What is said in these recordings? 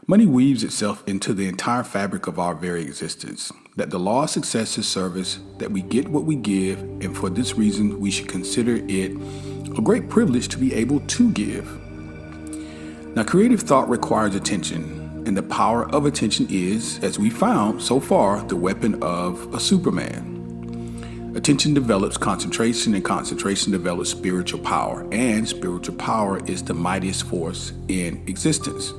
Money weaves itself into the entire fabric of our very existence. That the law of success is service, that we get what we give, and for this reason we should consider it a great privilege to be able to give. Now, creative thought requires attention, and the power of attention is, as we found so far, the weapon of a Superman. Attention develops concentration, and concentration develops spiritual power, and spiritual power is the mightiest force in existence.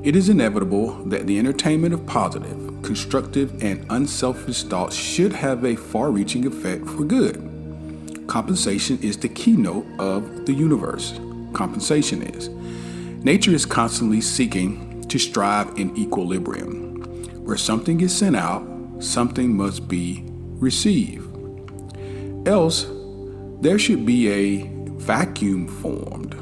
It is inevitable that the entertainment of positive, constructive, and unselfish thoughts should have a far-reaching effect for good. Compensation is the keynote of the universe. Compensation is. Nature is constantly seeking to strive in equilibrium. Where something is sent out, something must be received. Else, there should be a vacuum formed.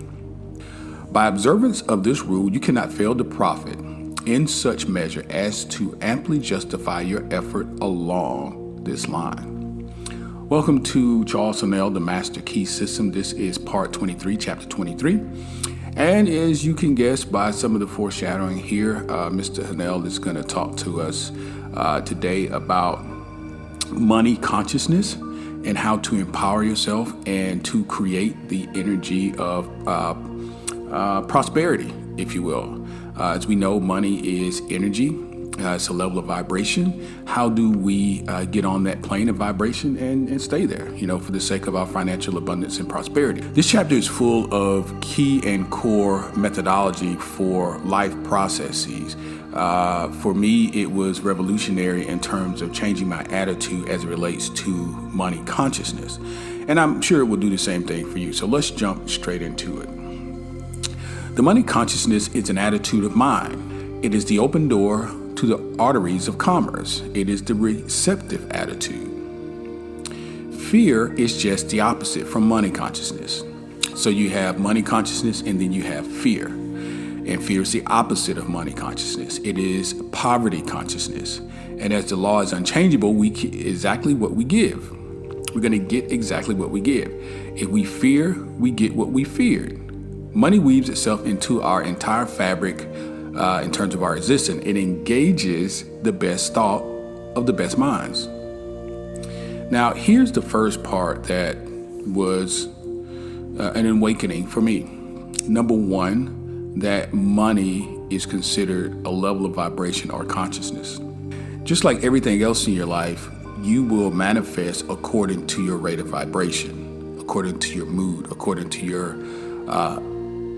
By observance of this rule, you cannot fail to profit in such measure as to amply justify your effort along this line. Welcome to Charles Honnell, the Master Key System. This is part 23, chapter 23. And as you can guess by some of the foreshadowing here, Mr. Honnell is going to talk to us today about money consciousness and how to empower yourself and to create the energy of prosperity, if you will. As we know, money is energy. It's a level of vibration. How do we get on that plane of vibration and stay there, for the sake of our financial abundance and prosperity? This chapter is full of key and core methodology for life processes. For me, it was revolutionary in terms of changing my attitude as it relates to money consciousness. And I'm sure it will do the same thing for you. So let's jump straight into it. The money consciousness is an attitude of mind. It is the open door to the arteries of commerce. It is the receptive attitude. Fear is just the opposite from money consciousness. So you have money consciousness and then you have fear. And fear is the opposite of money consciousness. It is poverty consciousness. And as the law is unchangeable, we get exactly what we give. We're going to get exactly what we give. If we fear, we get what we feared. Money weaves itself into our entire fabric in terms of our existence. It engages the best thought of the best minds. Now, here's the first part that was an awakening for me. Number one, that money is considered a level of vibration or consciousness. Just like everything else in your life, you will manifest according to your rate of vibration, according to your mood, according to your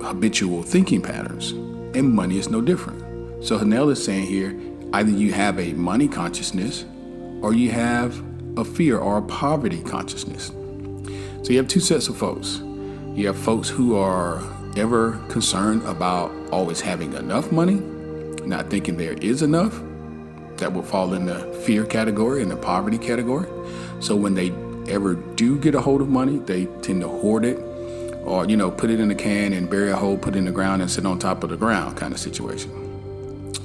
habitual thinking patterns. And money is no different. So Honnell is saying here, either you have a money consciousness or you have a fear or a poverty consciousness. So you have two sets of folks. You have folks who are ever concerned about always having enough money, not thinking there is enough. That will fall in the fear category and the poverty category. So when they ever do get a hold of money, they tend to hoard it or, put it in a can and bury a hole, put it in the ground and sit on top of the ground kind of situation,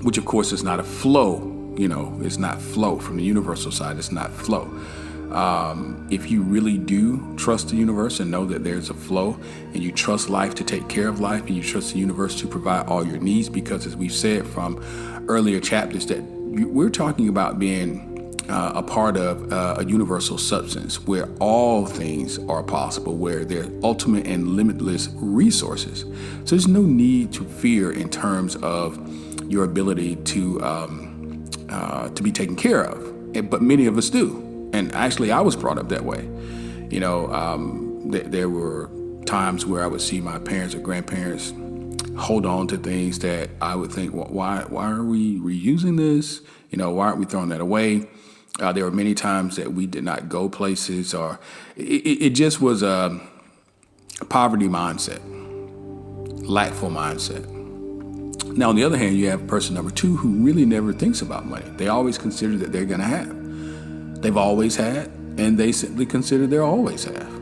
which of course is not a flow. It's not flow from the universal side. It's not flow. If you really do trust the universe and know that there's a flow and you trust life to take care of life and you trust the universe to provide all your needs, because as we've said from earlier chapters that we're talking about being a part of a universal substance where all things are possible, where there are ultimate and limitless resources. So there's no need to fear in terms of your ability to be taken care of. But many of us do. And actually, I was brought up that way. There were times where I would see my parents or grandparents hold on to things that I would think, well, why are we reusing this? Why aren't we throwing that away? There were many times that we did not go places, or it just was a poverty mindset, lackful mindset. Now, on the other hand, you have person number two who really never thinks about money. They always consider that they're going to have. They've always had, and they simply consider they always have.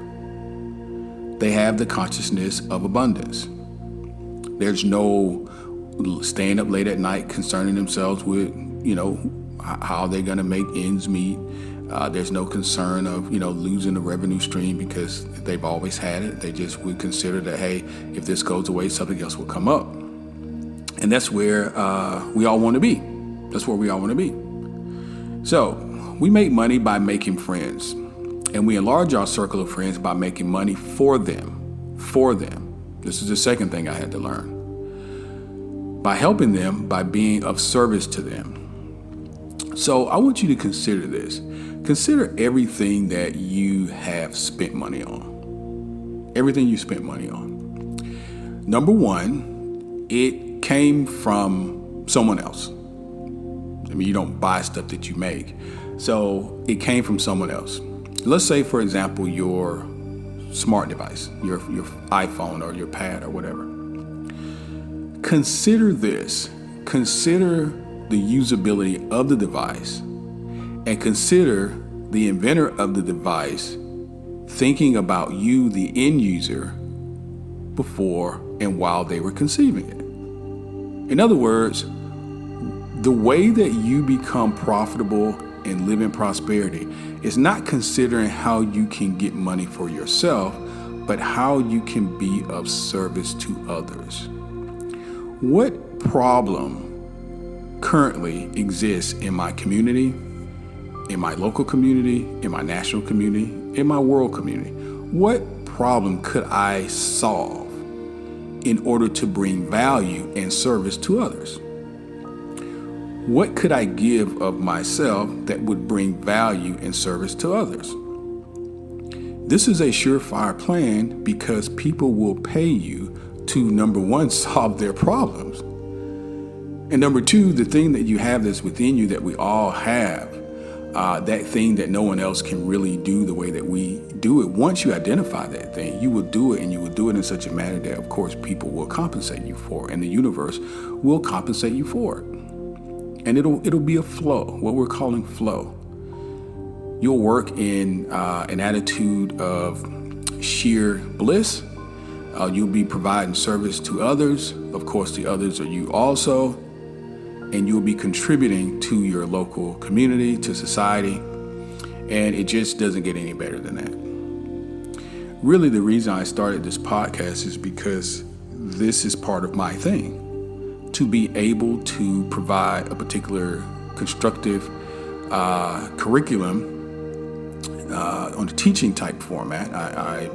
They have the consciousness of abundance. There's no staying up late at night concerning themselves with, how they're going to make ends meet. There's no concern of, losing the revenue stream because they've always had it. They just would consider that, hey, if this goes away, something else will come up. And that's where we all want to be. That's where we all want to be. So we make money by making friends. And we enlarge our circle of friends by making money for them. For them. This is the second thing I had to learn. By helping them, by being of service to them. So I want you to consider this. Consider everything that you have spent money on. Everything you spent money on. Number one, it came from someone else. I mean, you don't buy stuff that you make. So it came from someone else. Let's say, for example, your smart device, your iPhone or your pad or whatever. Consider this. Consider the usability of the device, and consider the inventor of the device thinking about you, the end user, before and while they were conceiving it. In other words, the way that you become profitable and live in prosperity is not considering how you can get money for yourself, but how you can be of service to others. What problem currently exists in my community, in my local community, in my national community, in my world community? What problem could I solve in order to bring value and service to others? What could I give of myself that would bring value and service to others? This is a surefire plan because people will pay you to, number one, solve their problems. And number two, the thing that you have that's within you that we all have, that thing that no one else can really do the way that we do it. Once you identify that thing, you will do it, and you will do it in such a manner that, of course, people will compensate you for it, and the universe will compensate you for it. And it'll be a flow, what we're calling flow. You'll work in an attitude of sheer bliss. You'll be providing service to others. Of course, the others are you also. And you'll be contributing to your local community, to society. And it just doesn't get any better than that. Really, the reason I started this podcast is because this is part of my thing. To be able to provide a particular constructive curriculum on a teaching type format. I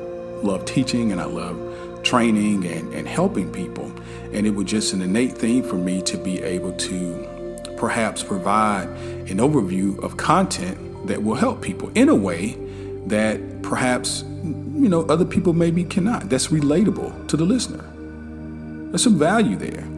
love teaching, and I love training and helping people. And it was just an innate thing for me to be able to perhaps provide an overview of content that will help people in a way that perhaps, other people maybe cannot. That's relatable to the listener. There's some value there.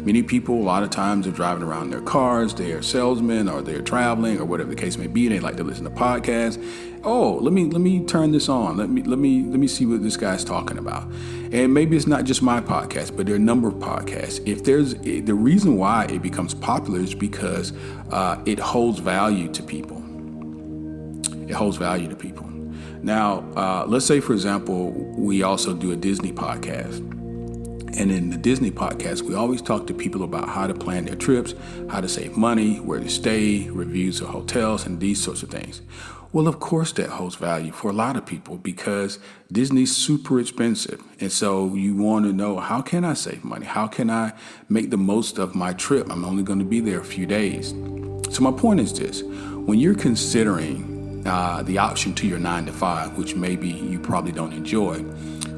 Many people, a lot of times, are driving around in their cars. They are salesmen, or they're traveling, or whatever the case may be. They like to listen to podcasts. Oh, let me turn this on. Let me see what this guy's talking about. And maybe it's not just my podcast, but there are a number of podcasts. The reason why it becomes popular is because it holds value to people. It holds value to people. Now, let's say, for example, we also do a Disney podcast. And in the Disney podcast, we always talk to people about how to plan their trips, how to save money, where to stay, reviews of hotels, and these sorts of things. Well, of course, that holds value for a lot of people because Disney's super expensive. And so you want to know, how can I save money? How can I make the most of my trip? I'm only going to be there a few days. So my point is this. When you're considering the option to your 9-to-5, which maybe you probably don't enjoy,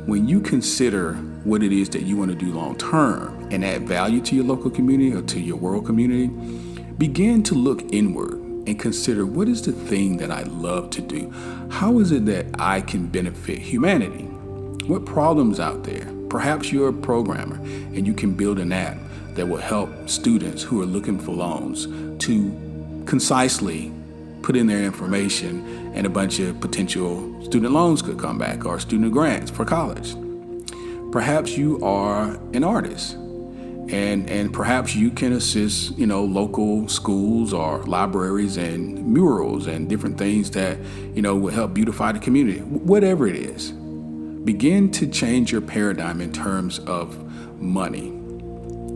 when you consider what it is that you want to do long term and add value to your local community or to your world community, begin to look inward and consider, what is the thing that I love to do? How is it that I can benefit humanity? What problems out there? Perhaps you're a programmer and you can build an app that will help students who are looking for loans to concisely put in their information, and a bunch of potential student loans could come back, or student grants for college. Perhaps you are an artist, and perhaps you can assist, local schools or libraries and murals and different things that, will help beautify the community. Whatever it is, begin to change your paradigm in terms of money.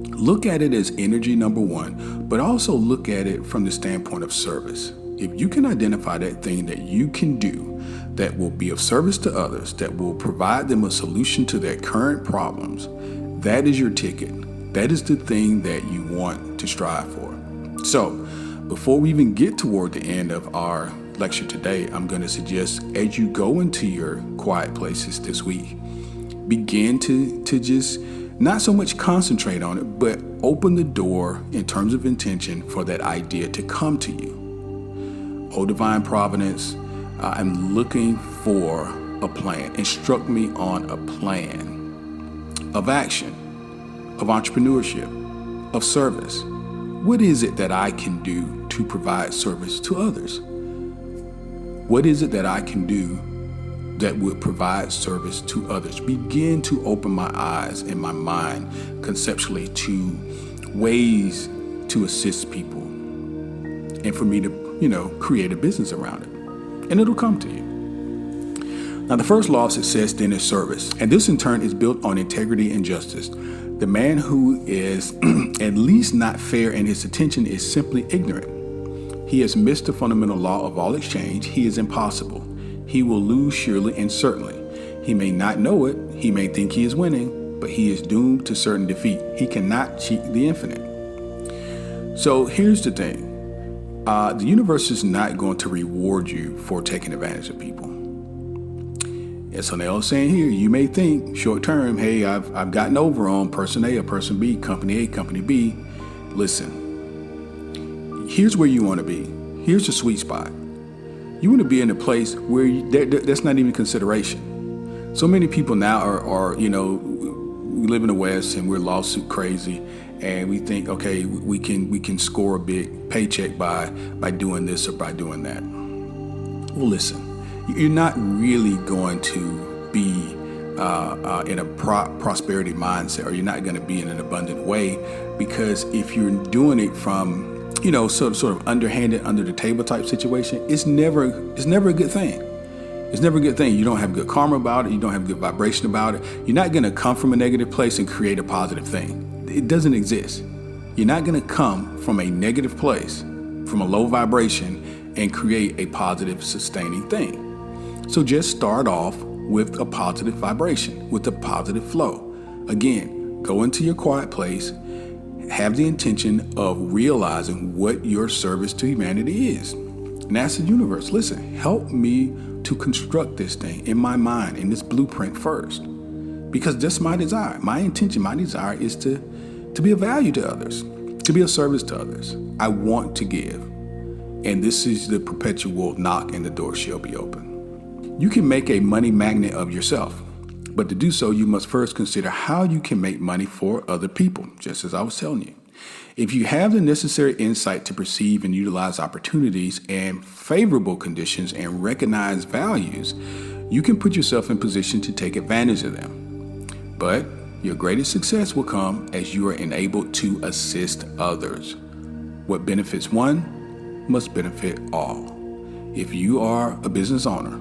Look at it as energy, number one, but also look at it from the standpoint of service. If you can identify that thing that you can do that will be of service to others, that will provide them a solution to their current problems, that is your ticket. That is the thing that you want to strive for. So, before we even get toward the end of our lecture today, I'm going to suggest as you go into your quiet places this week, begin to just not so much concentrate on it, but open the door in terms of intention for that idea to come to you. Oh, divine providence, I'm looking for a plan. Instruct me on a plan of action, of entrepreneurship, of service. What is it that I can do to provide service to others? What is it that I can do that would provide service to others? Begin to open my eyes and my mind conceptually to ways to assist people and for me to, create a business around it. And it'll come to you. Now, the first law of success then is service. And this in turn is built on integrity and justice. The man who is at least not fair in his attention is simply ignorant. He has missed the fundamental law of all exchange. He is impossible. He will lose surely and certainly. He may not know it. He may think he is winning, but he is doomed to certain defeat. He cannot cheat the infinite. So here's the thing. The universe is not going to reward you for taking advantage of people. As Sonell is saying here, you may think short term, hey, I've gotten over on person A or person B, company A, company B. Listen, here's where you want to be. Here's the sweet spot. You want to be in a place where that's not even consideration. So many people now are we live in the West and we're lawsuit crazy, and we think, okay, we can score a big paycheck by doing this or by doing that. Well, listen, you're not really going to be in a prosperity mindset, or you're not going to be in an abundant way, because if you're doing it from sort of underhanded, under the table type situation, it's never a good thing. It's never a good thing. You don't have good karma about it. You don't have good vibration about it. You're not going to come from a negative place and create a positive thing. It doesn't exist. You're not going to come from a negative place, from a low vibration, and create a positive, sustaining thing. So just start off with a positive vibration, with a positive flow. Again, go into your quiet place. Have the intention of realizing what your service to humanity is. And ask the universe, listen, help me to construct this thing in my mind, in this blueprint first. Because that's my desire. My intention, my desire is to be of value to others, to be of service to others. I want to give. And this is the perpetual knock, and the door shall be open. You can make a money magnet of yourself. But to do so, you must first consider how you can make money for other people, just as I was telling you. If you have the necessary insight to perceive and utilize opportunities and favorable conditions and recognize values, you can put yourself in position to take advantage of them. But your greatest success will come as you are enabled to assist others. What benefits one must benefit all. If you are a business owner,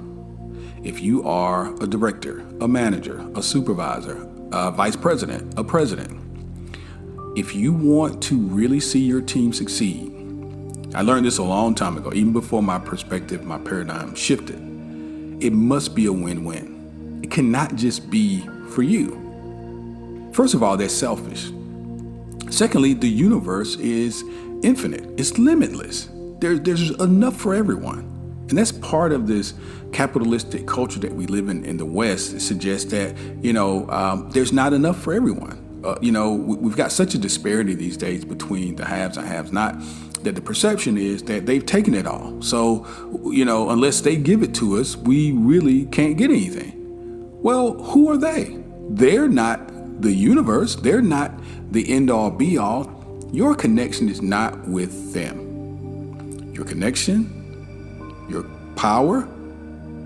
if you are a director, a manager, a supervisor, a vice president, a president, if you want to really see your team succeed, I learned this a long time ago, even before my perspective, my paradigm shifted. It must be a win-win. It cannot just be for you. First of all, that's selfish. Secondly, the universe is infinite. It's limitless. There's enough for everyone. And that's part of this capitalistic culture that we live in the West. It suggests that, there's not enough for everyone. We've got such a disparity these days between the haves and haves not, that the perception is that they've taken it all. So, unless they give it to us, we really can't get anything. Well, who are they? They're not the universe. They're not the end all be all. Your connection is not with them. Your connection, your power,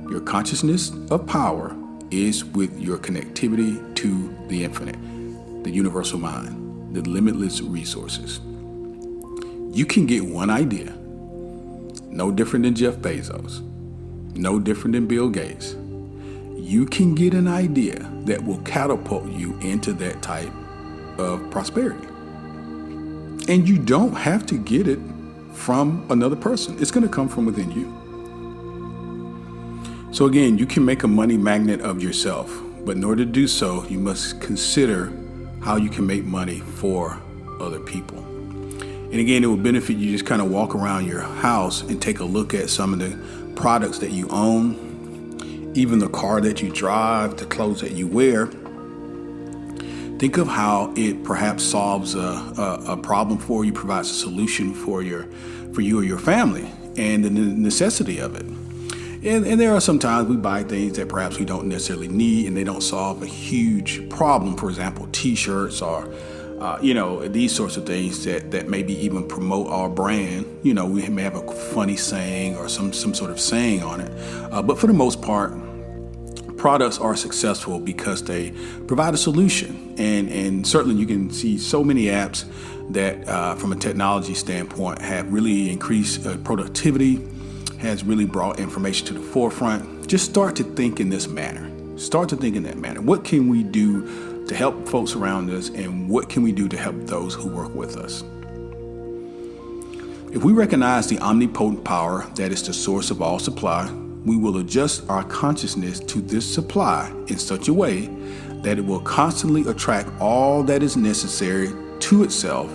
your consciousness of power is with your connectivity to the infinite, the universal mind, the limitless resources. You can get one idea, no different than Jeff Bezos, no different than Bill Gates. You can get an idea that will catapult you into that type of prosperity. And you don't have to get it from another person. It's going to come from within you. So again, you can make a money magnet of yourself, but in order to do so, you must consider how you can make money for other people. And again, it will benefit you just kind of walk around your house and take a look at some of the products that you own, even the car that you drive, the clothes that you wear. Think of how it perhaps solves a problem for you, provides a solution for you or your family, and the necessity of it. And there are some times we buy things that perhaps we don't necessarily need, and they don't solve a huge problem. For example, T-shirts or these sorts of things that maybe even promote our brand. We may have a funny saying or some sort of saying on it. But for the most part, products are successful because they provide a solution. And certainly you can see so many apps that from a technology standpoint have really increased productivity, has really brought information to the forefront. Just start to think in this manner. Start to think in that manner. What can we do to help folks around us, and what can we do to help those who work with us? If we recognize the omnipotent power that is the source of all supply, we will adjust our consciousness to this supply in such a way that it will constantly attract all that is necessary to itself,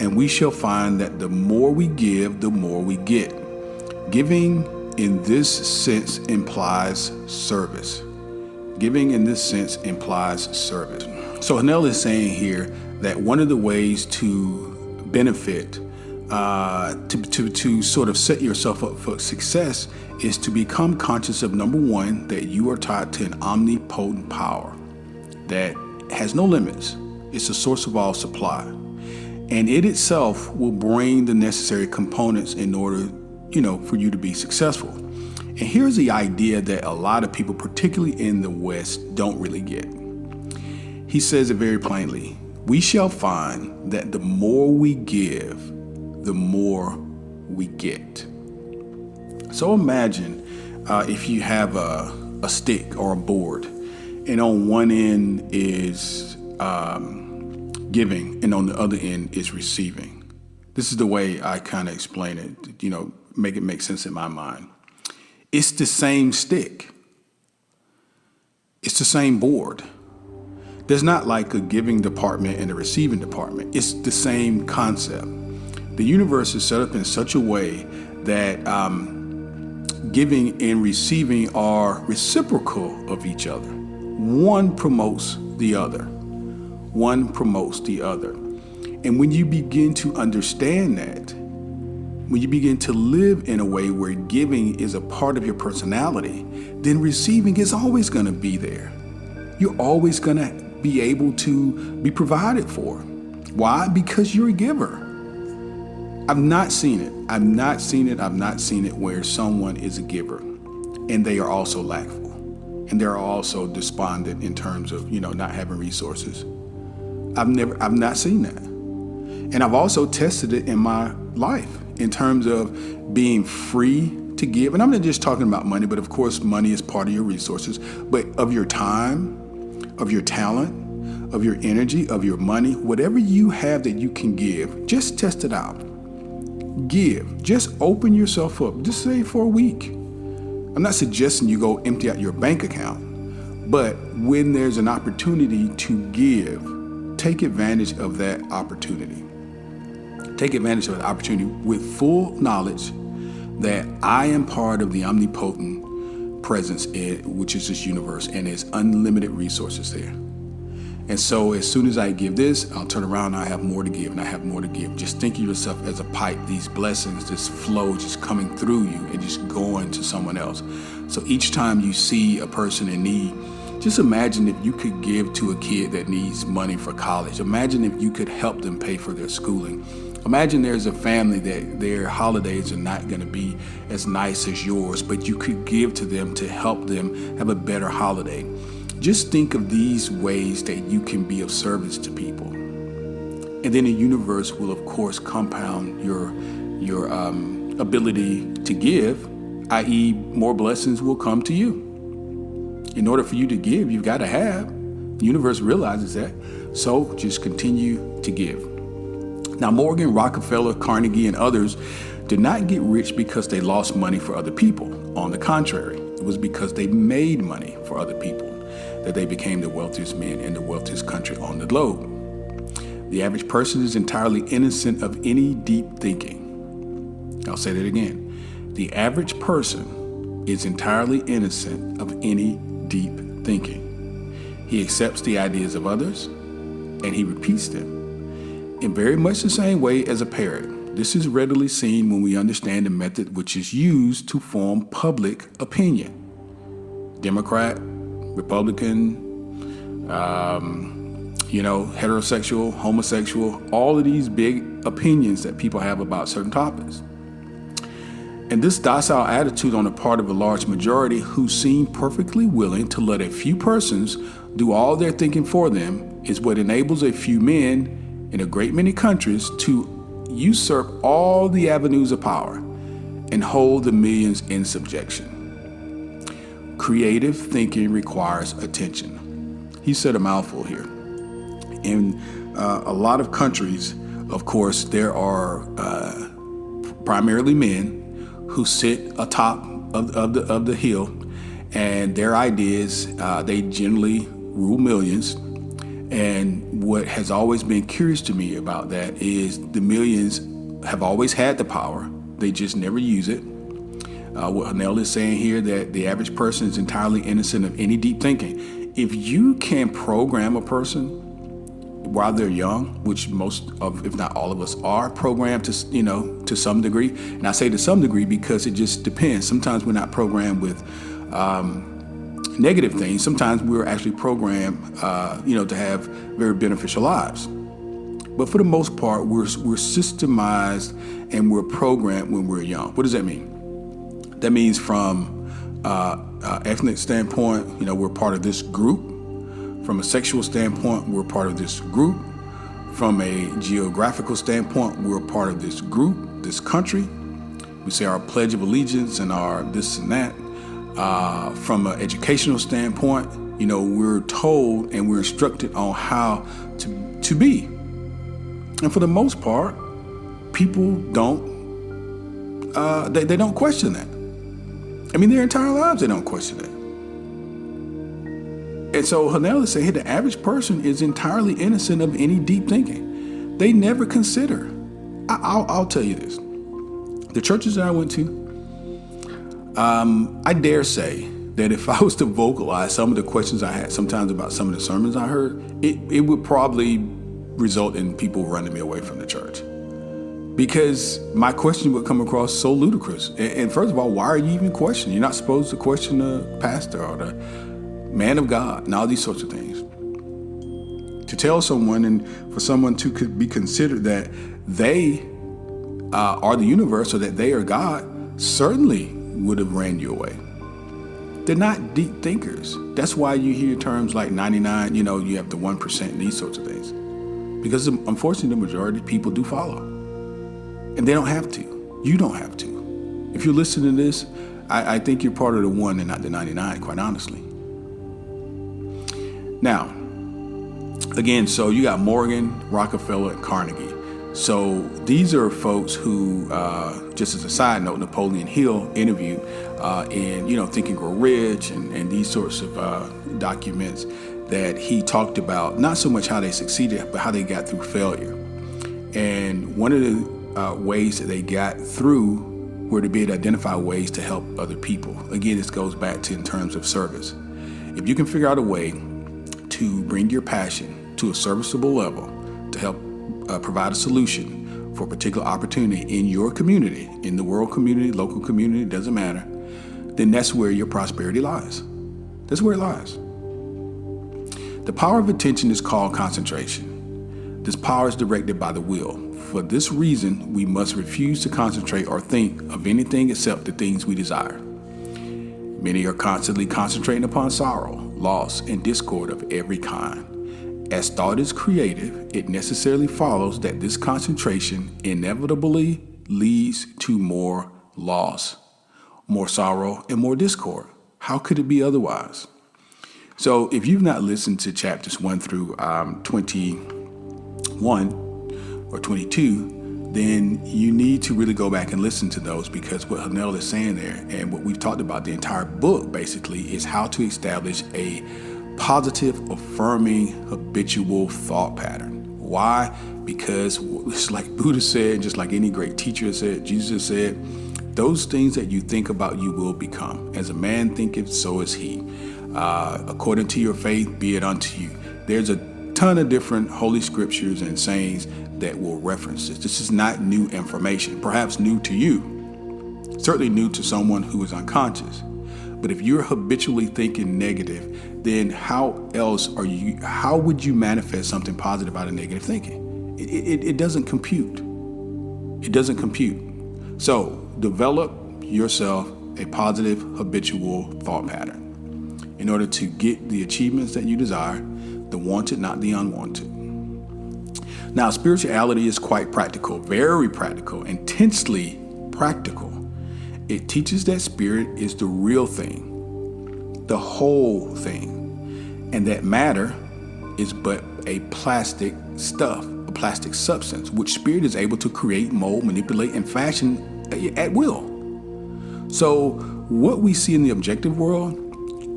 and we shall find that the more we give, the more we get. Giving in this sense implies service. Giving in this sense implies service. So Hanel is saying here that one of the ways to benefit, to sort of set yourself up for success, is to become conscious of, number one, that you are tied to an omnipotent power that has no limits. It's the source of all supply. And it itself will bring the necessary components in order, for you to be successful. And here's the idea that a lot of people, particularly in the West, don't really get. He says it very plainly. We shall find that the more we give, the more we get. So imagine if you have a stick or a board, and on one end is giving, and on the other end is receiving. This is the way I kind of explain it, make it make sense in my mind. It's the same stick. It's the same board. There's not like a giving department and a receiving department. It's the same concept. The universe is set up in such a way that giving and receiving are reciprocal of each other. One promotes the other. One promotes the other. And when you begin to understand that, when you begin to live in a way where giving is a part of your personality, then receiving is always going to be there. You're always going to be able to be provided for. Why? Because you're a giver. I've not seen it where someone is a giver and they are also lackful, and they're also despondent in terms of, not having resources. I've not seen that. And I've also tested it in my life in terms of being free to give. And I'm not just talking about money, but of course money is part of your resources, but of your time, of your talent, of your energy, of your money, whatever you have that you can give, just test it out. Give. Just open yourself up. Just say for a week. I'm not suggesting you go empty out your bank account, but when there's an opportunity to give, take advantage of that opportunity. Take advantage of the opportunity with full knowledge that I am part of the omnipotent presence, which is this universe, and there's unlimited resources there. And so as soon as I give this, I'll turn around and I have more to give, and I have more to give. Just think of yourself as a pipe, these blessings, this flow just coming through you and just going to someone else. So each time you see a person in need, just imagine if you could give to a kid that needs money for college. Imagine if you could help them pay for their schooling. Imagine there's a family that their holidays are not going to be as nice as yours, but you could give to them to help them have a better holiday. Just think of these ways that you can be of service to people. And then the universe will, of course, compound your ability to give, i.e. more blessings will come to you. In order for you to give, you've got to have. The universe realizes that. So just continue to give. Now, Morgan, Rockefeller, Carnegie, and others did not get rich because they lost money for other people. On the contrary, it was because they made money for other people that they became the wealthiest men in the wealthiest country on the globe. The average person is entirely innocent of any deep thinking. I'll say that again. The average person is entirely innocent of any deep thinking. He accepts the ideas of others and he repeats them in very much the same way as a parrot. This is readily seen when we understand the method which is used to form public opinion. Democrat, Republican, heterosexual, homosexual, all of these big opinions that people have about certain topics. And this docile attitude on the part of a large majority who seem perfectly willing to let a few persons do all their thinking for them is what enables a few men in a great many countries to usurp all the avenues of power and hold the millions in subjection. Creative thinking requires attention. He said a mouthful here. In a lot of countries, of course, there are primarily men who sit atop of the hill, and their ideas, they generally rule millions. And what has always been curious to me about that is the millions have always had the power. They just never use it. What Hanel is saying here, that the average person is entirely innocent of any deep thinking. If you can program a person while they're young, which most of, if not all of us, are programmed to some degree. And I say to some degree because it just depends. Sometimes we're not programmed with negative things. Sometimes we're actually programmed, to have very beneficial lives. But for the most part, we're systemized and we're programmed when we're young. What does that mean? That means from ethnic standpoint, we're part of this group. From a sexual standpoint, we're part of this group. From a geographical standpoint, we're part of this group, this country. We say our Pledge of Allegiance and our this and that. From an educational standpoint, we're told and we're instructed on how to be. And for the most part, people don't, they don't question that. I mean, their entire lives, they don't question that. And so Hanel is saying, hey, the average person is entirely innocent of any deep thinking. They never consider. I'll tell you this. The churches that I went to, I dare say that if I was to vocalize some of the questions I had sometimes about some of the sermons I heard, it would probably result in people running me away from the church. Because my question would come across so ludicrous. And first of all, why are you even questioning? You're not supposed to question the pastor or the man of God and all these sorts of things. To tell someone and for someone to be considered that they are the universe or that they are God certainly would have ran you away. They're not deep thinkers. That's why you hear terms like 99, you have the 1% and these sorts of things. Because unfortunately, the majority of people do follow. And they don't have to. You don't have to. If you're listening to this, I think you're part of the 1 and not the 99, quite honestly. Now, again, so you got Morgan, Rockefeller, and Carnegie. So these are folks who, just as a side note, Napoleon Hill interviewed in, Think and Grow Rich and these sorts of documents that he talked about, not so much how they succeeded, but how they got through failure. And one of the ways that they got through were to be able to identify ways to help other people. Again, this goes back to in terms of service. If you can figure out a way to bring your passion to a serviceable level to help provide a solution for a particular opportunity in your community, in the world community, local community, doesn't matter, then that's where your prosperity lies. That's where it lies. The power of attention is called concentration. This power is directed by the will. For this reason, we must refuse to concentrate or think of anything except the things we desire. Many are constantly concentrating upon sorrow, loss, and discord of every kind. As thought is creative, it necessarily follows that this concentration inevitably leads to more loss, more sorrow, and more discord. How could it be otherwise? So if you've not listened to chapters 1 through 21 or 22, then you need to really go back and listen to those, because what Hanel is saying there and what we've talked about the entire book basically is how to establish a positive, affirming, habitual thought pattern. Why? Because it's like Buddha said, just like any great teacher said, Jesus said, those things that you think about, you will become. As a man thinketh, so is he. According to your faith, be it unto you. There's a ton of different holy scriptures and sayings that will reference this. This is not new information, perhaps new to you, certainly new to someone who is unconscious. But if you're habitually thinking negative, then how would you manifest something positive out of negative thinking? It doesn't compute. It doesn't compute. So develop yourself a positive habitual thought pattern in order to get the achievements that you desire, the wanted, not the unwanted. Now, spirituality is quite practical, very practical, intensely practical. It teaches that spirit is the real thing, the whole thing, and that matter is but a plastic stuff, a plastic substance, which spirit is able to create, mold, manipulate, and fashion at will. So what we see in the objective world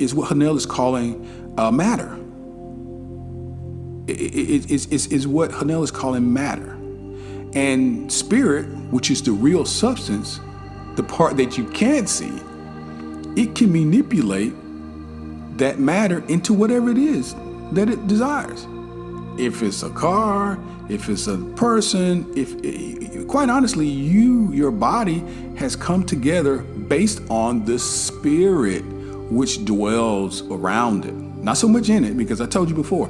is what Hanel is calling matter. Is what Hanel is calling matter. And spirit, which is the real substance, the part that you can't see, it can manipulate that matter into whatever it is that it desires. If it's a car, if it's a person, quite honestly, your body has come together based on the spirit which dwells around it. Not so much in it, because I told you before,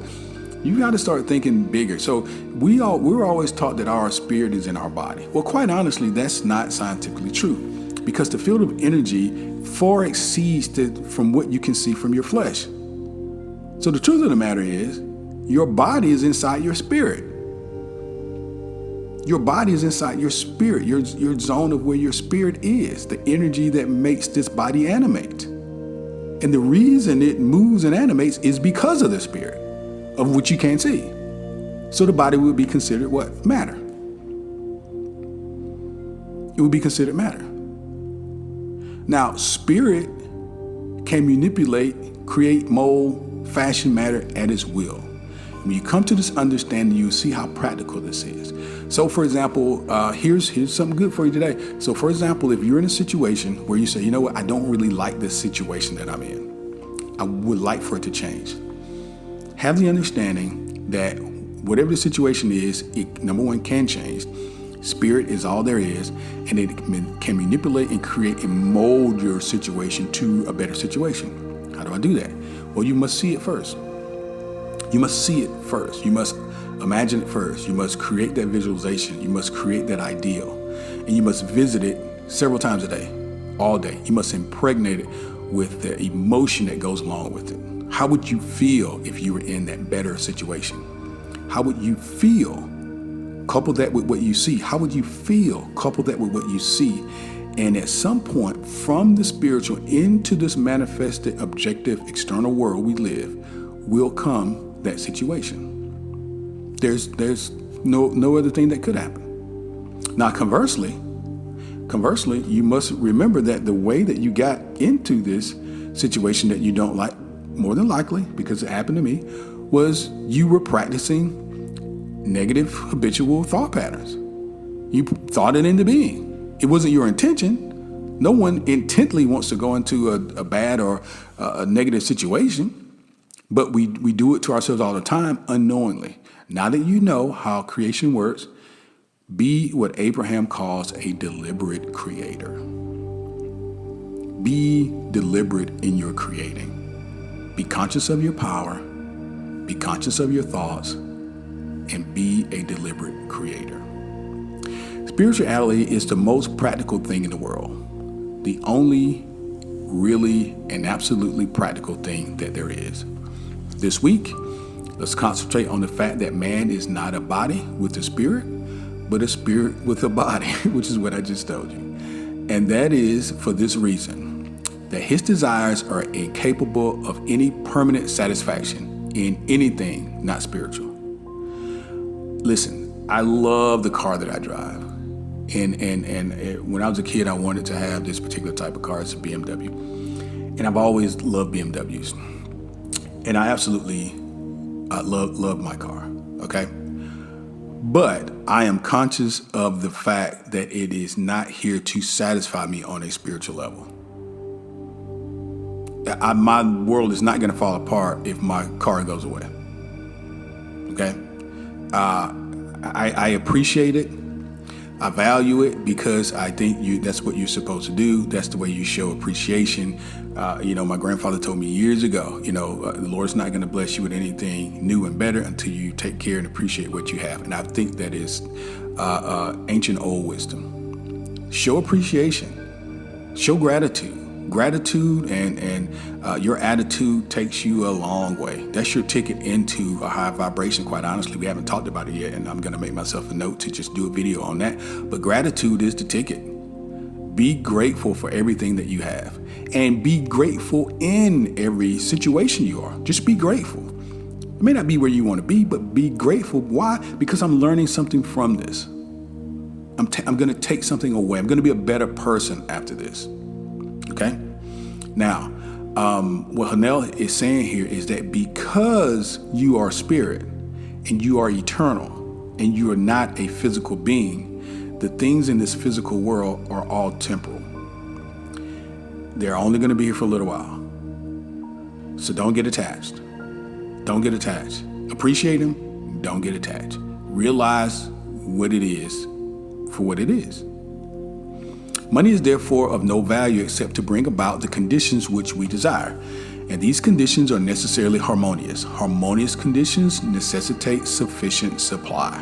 you got to start thinking bigger. So we're always taught that our spirit is in our body. Well, quite honestly, that's not scientifically true, because the field of energy far exceeds from what you can see from your flesh. So the truth of the matter is, your body is inside your spirit. Your body is inside your spirit, your zone of where your spirit is, the energy that makes this body animate. And the reason it moves and animates is because of the spirit, of which you can't see. So the body would be considered what? Matter. It would be considered matter. Now, spirit can manipulate, create, mold, fashion matter at its will. When you come to this understanding, you see how practical this is. So, for example, here's something good for you today. So, for example, if you're in a situation where you say, you know what, I don't really like this situation that I'm in. I would like for it to change. Have the understanding that whatever the situation is, it, number one, can change. Spirit is all there is, and it can manipulate and create and mold your situation to a better situation. How do I do that? Well, you must see it first. You must see it first. You must imagine it first. You must create that visualization. You must create that ideal. And you must visit it several times a day, all day. You must impregnate it with the emotion that goes along with it. How would you feel if you were in that better situation? How would you feel? Couple that with what you see. How would you feel? Couple that with what you see. And at some point, from the spiritual into this manifested, objective, external world we live, will come that situation. There's no other thing that could happen. Now, conversely, you must remember that the way that you got into this situation that you don't like, more than likely, because it happened to me, was you were practicing negative habitual thought patterns. You thought it into being. It wasn't your intention. No one intently wants to go into a bad or a negative situation. But we do it to ourselves all the time unknowingly. Now that you know how creation works, be what Abraham calls a deliberate creator. Be deliberate in your creating. Be conscious of your power, be conscious of your thoughts, and be a deliberate creator. Spirituality is the most practical thing in the world. The only really and absolutely practical thing that there is. This week, let's concentrate on the fact that man is not a body with a spirit, but a spirit with a body, which is what I just told you. And that is for this reason, that his desires are incapable of any permanent satisfaction in anything not spiritual. Listen, I love the car that I drive. And when I was a kid, I wanted to have this particular type of car. It's a BMW. And I've always loved BMWs. And I absolutely love my car, okay? But I am conscious of the fact that it is not here to satisfy me on a spiritual level. My world is not going to fall apart if my car goes away. Okay? I appreciate it. I value it because I think that's what you're supposed to do. That's the way you show appreciation. My grandfather told me years ago, the Lord's not going to bless you with anything new and better until you take care and appreciate what you have. And I think that is ancient old wisdom. Show appreciation. Show gratitude. Gratitude and your attitude takes you a long way. That's your ticket into a high vibration, quite honestly. We haven't talked about it yet, and I'm going to make myself a note to just do a video on that. But gratitude is the ticket. Be grateful for everything that you have. And be grateful in every situation you are. Just be grateful. It may not be where you want to be, but be grateful. Why? Because I'm learning something from this. I'm going to take something away. I'm going to be a better person after this. Okay? Now, what Hanel is saying here is that because you are spirit and you are eternal and you are not a physical being, the things in this physical world are all temporal. They're only going to be here for a little while. So don't get attached. Don't get attached. Appreciate them. Don't get attached. Realize what it is for what it is. Money is therefore of no value except to bring about the conditions which we desire. And these conditions are necessarily harmonious. Harmonious conditions necessitate sufficient supply.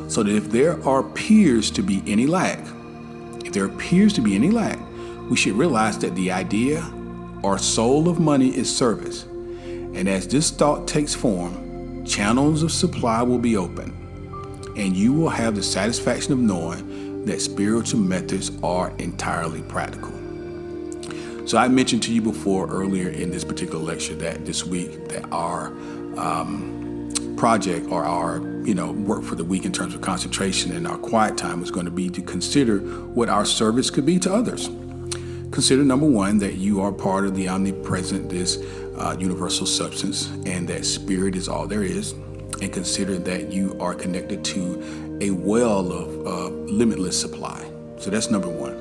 So that if there appears to be any lack, we should realize that the idea or soul of money is service. And as this thought takes form, channels of supply will be open, and you will have the satisfaction of knowing that spiritual methods are entirely practical. So I mentioned to you before earlier in this particular lecture that this week that our project or our work for the week in terms of concentration and our quiet time was going to be to consider what our service could be to others. Consider, number one, that you are part of the omnipresent, this universal substance, and that spirit is all there is. And consider that you are connected to a well of limitless supply. So that's number one.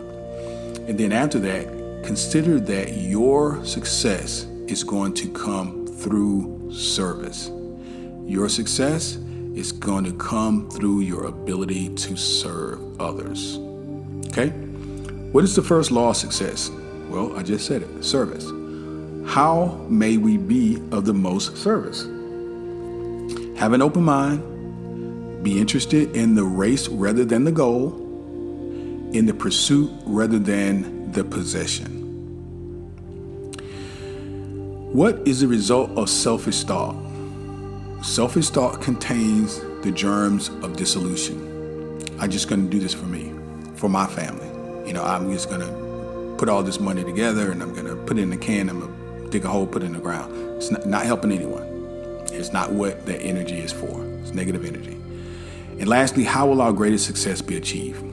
And then after that, consider that your success is going to come through service. Your success is going to come through your ability to serve others. Okay? What is the first law of success? Well, I just said it, service. How may we be of the most service? Have an open mind, be interested in the race rather than the goal, in the pursuit rather than the possession. What is the result of selfish thought? Selfish thought contains the germs of dissolution. I'm just going to do this for me, for my family. I'm just going to put all this money together and I'm going to put it in a can, I'm going to dig a hole, put it in the ground. It's not helping anyone. It's not what that energy is for. It's negative energy. And lastly, how will our greatest success be achieved?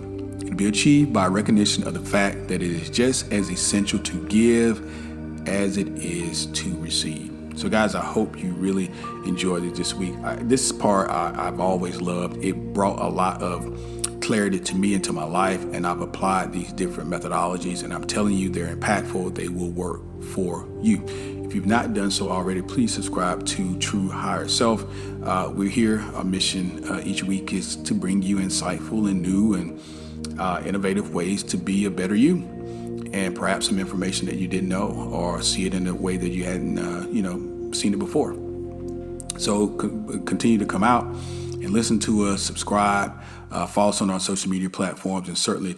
It'll be achieved by recognition of the fact that it is just as essential to give as it is to receive. So guys, I hope you really enjoyed it this week. This part I've always loved. It brought a lot of clarity to me into my life, and I've applied these different methodologies, and I'm telling you they're impactful. They will work for you. If you've not done so already, please subscribe to True Higher Self. We're here. Our mission each week is to bring you insightful and new and innovative ways to be a better you, and perhaps some information that you didn't know or see it in a way that you hadn't seen it before. So continue to come out and listen to us, subscribe, follow us on our social media platforms, and certainly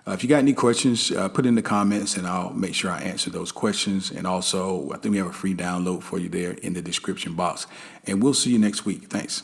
if you got any questions, put in the comments and I'll make sure I answer those questions. And also, I think we have a free download for you there in the description box. And we'll see you next week. Thanks.